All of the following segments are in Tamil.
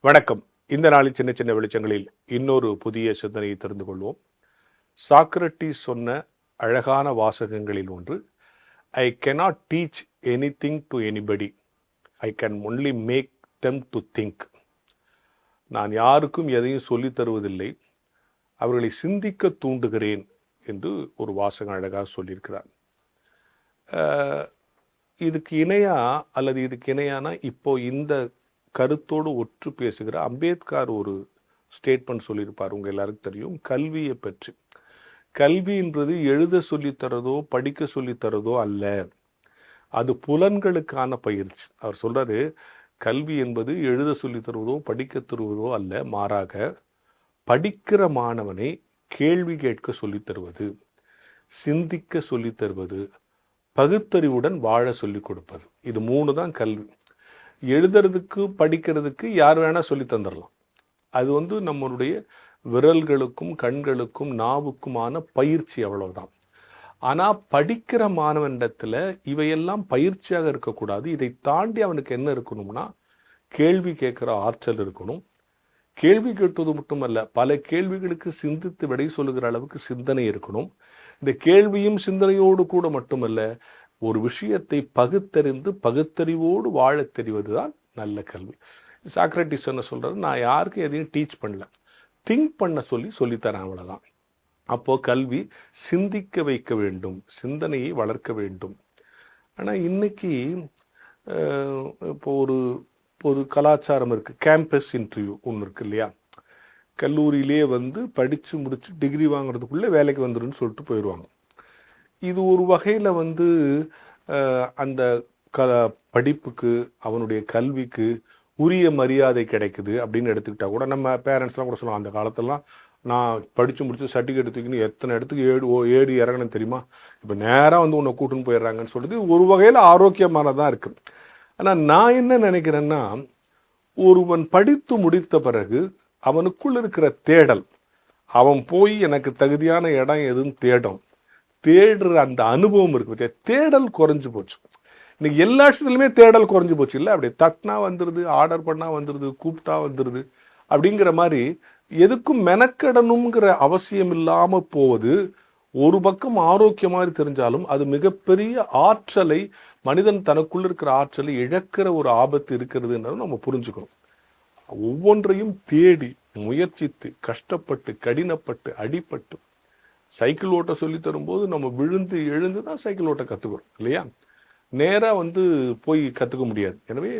வணக்கம். இந்த நாளின் சின்ன சின்ன வெளிச்சங்களில் இன்னொரு புதிய சிந்தனையை தெரிந்து கொள்வோம். சாக்ரட்டிஸ் சொன்ன அழகான வாசகங்களில் ஒன்று, I cannot teach anything to anybody, I can only make them to think. நான் யாருக்கும் எதையும் சொல்லித் தருவதில்லை, அவர்களை சிந்திக்க தூண்டுகிறேன் என்று ஒரு வாசகம் அழகாக சொல்லியிருக்கிறார். இதுக்கு இணையா அல்லது இதுக்கு இணையான இப்போ இந்த கருத்தோடு ஒற்று பேசுகிற அம்பேத்கர் ஒரு ஸ்டேட்மெண்ட் சொல்லியிருப்பார். உங்கள் எல்லாருக்கும் தெரியும். கல்வியை பற்றி, கல்வின்றது எழுத சொல்லித்தரதோ படிக்க சொல்லித்தரதோ அல்ல, அது புலன்களுக்கான பயிற்சி. அவர் சொல்றாரு, கல்வி என்பது எழுத சொல்லி தருவதோ படிக்க தருவதோ அல்ல, மாறாக படிக்கிற மாணவனை கேள்வி கேட்க சொல்லித் தருவது, சிந்திக்க சொல்லித் தருவது, பகுத்தறிவுடன் வாழ சொல்லிக் கொடுப்பது. இது 3 தான் கல்வி. எழுதுறதுக்கு படிக்கிறதுக்கு யார் வேணால் சொல்லி தந்துடலாம். அது நம்மளுடைய விரல்களுக்கும் கண்களுக்கும் நாவுக்குமான பயிற்சி, அவ்வளவுதான். ஆனால் படிக்கிற மாணவனிடத்தில் இவையெல்லாம் பயிற்சியாக இருக்கக்கூடாது. இதை தாண்டி அவனுக்கு என்ன இருக்கணும்னா, கேள்வி கேட்குற ஆற்றல் இருக்கணும். கேள்வி கேட்பது மட்டுமல்ல, பல கேள்விகளுக்கு சிந்தித்து விடை சொல்லுகிற அளவுக்கு சிந்தனை இருக்கணும். இந்த கேள்வியும் சிந்தனையோடு கூட மட்டுமல்ல, ஒரு விஷயத்தை பகுத்தறிந்து பகுத்தறிவோடு வாழ தெரிவது தான் நல்ல கல்வி. சாக்ரட்டிஸ் என்ன சொல்கிறாரு, நான் யாருக்கும் எதையும் டீச் பண்ணல, திங்க் பண்ண சொல்லித்தரேன், அவ்வளோதான். அப்போது கல்வி சிந்திக்க வைக்க வேண்டும், சிந்தனையை வளர்க்க வேண்டும். ஆனால் இன்னைக்கு இப்போ ஒரு கலாச்சாரம் இருக்குது. கேம்பஸ் இன்டர்வியூ ஒன்று இருக்குது இல்லையா? கல்லூரியிலே படித்து முடித்து டிகிரி வாங்குறதுக்குள்ளே வேலைக்கு வந்துடுன்னு சொல்லிட்டு போயிடுவாங்க. இது ஒரு வகையில் அந்த படிப்புக்கு, அவனுடைய கல்விக்கு உரிய மரியாதை கிடைக்குது அப்படின்னு எடுத்துக்கிட்டால் கூட, நம்ம பேரண்ட்ஸ்லாம் கூட சொல்லுவாங்க, அந்த காலத்திலலாம் நான் படித்து முடிச்சு சர்டிஃபிகேட் தூக்கின்னு எத்தனை இடத்துக்கு ஏறி இறங்கணும் தெரியுமா, இப்போ நேராக உன்னை கூட்டுன்னு போயிடுறாங்கன்னு சொல்கிறது ஒரு வகையில் ஆரோக்கியமானதாக இருக்குது. ஆனால் நான் என்ன நினைக்கிறேன்னா, ஒருவன் படித்து முடித்த பிறகு அவனுக்குள் இருக்கிற தேடல், அவன் போய் எனக்கு தகுதியான இடம் எதுன்னு தேடுற அந்த அனுபவம் இருக்கு, தேடல் குறைஞ்சு போச்சு. இன்னைக்கு எல்லா விஷயத்துலையுமே தேடல் குறைஞ்சு போச்சு இல்லை? அப்படி தட்டினா வந்துடுது, ஆர்டர் பண்ணால் வந்துடுது, கூப்பிட்டா வந்துடுது, அப்படிங்கிற மாதிரி எதுக்கும் மெனக்கெடணுங்கிற அவசியம் இல்லாமல் போவது ஒரு பக்கம் ஆரோக்கியம் மாதிரி தெரிஞ்சாலும், அது மிகப்பெரிய ஆற்றலை, மனிதன் தனக்குள்ள இருக்கிற ஆற்றலை இழக்கிற ஒரு ஆபத்து இருக்கிறதுன்றது நம்ம புரிஞ்சுக்கணும். ஒவ்வொன்றையும் தேடி முயற்சித்து கஷ்டப்பட்டு கடினப்பட்டு அடிப்பட்டு சைக்கிள் ஓட்ட சொல்லி தரும்போது நம்ம விழுந்து எழுந்து தான் சைக்கிள் ஓட்ட கற்றுக்கிறோம் இல்லையா? நேராக போய் கற்றுக்க முடியாது. எனவே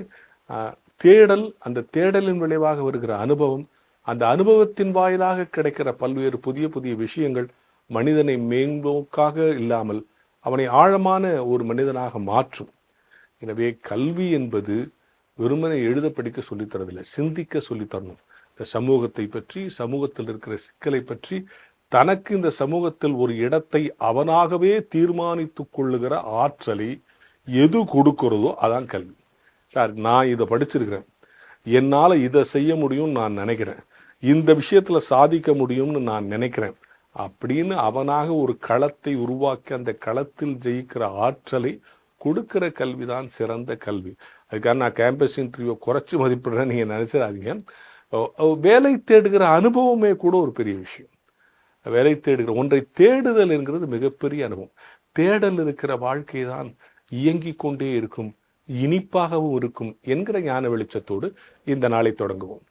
தேடல், அந்த தேடலின் விளைவாக வருகிற அனுபவம், அந்த அனுபவத்தின் வாயிலாக கிடைக்கிற பல்வேறு புதிய புதிய விஷயங்கள் மனிதனை மேம்போக்காக இல்லாமல் அவனை ஆழமான ஒரு மனிதனாக மாற்றும். எனவே கல்வி என்பது வெறுமனை எழுத படிக்க சொல்லித்தரதில்லை, சிந்திக்க சொல்லித்தரணும். இந்த சமூகத்தை பற்றி, சமூகத்தில் இருக்கிற சிக்கலை பற்றி, தனக்கு இந்த சமூகத்தில் ஒரு இடத்தை அவனாகவே தீர்மானித்து கொள்ளுகிற ஆற்றலை எது கொடுக்கிறதோ அதான் கல்வி. சார், நான் இதை படிச்சிருக்கிறேன், என்னால் இதை செய்ய முடியும்னு நான் நினைக்கிறேன், இந்த விஷயத்தில் சாதிக்க முடியும்னு நான் நினைக்கிறேன் அப்படின்னு அவனாக ஒரு களத்தை உருவாக்கி அந்த களத்தில் ஜெயிக்கிற ஆற்றலை கொடுக்கிற கல்வி தான் சிறந்த கல்வி. அதுக்காக நான் கேம்பஸ் இன்டர்வியூ குறைச்சி மதிப்பிடுறேன் நீங்கள் நினச்சிடாதீங்க. வேலை தேடுகிற அனுபவமே கூட ஒரு பெரிய விஷயம். வேலை தேடுகிற ஒன்றை தேடுதல் என்கிறது மிகப்பெரிய அனுபவம். தேடல் இருக்கிற வாழ்க்கை தான் இயங்கிக் கொண்டே இருக்கும், இனிப்பாகவும் இருக்கும் என்கிற ஞான வெளிச்சத்தோடு இந்த நாளை தொடங்குவோம்.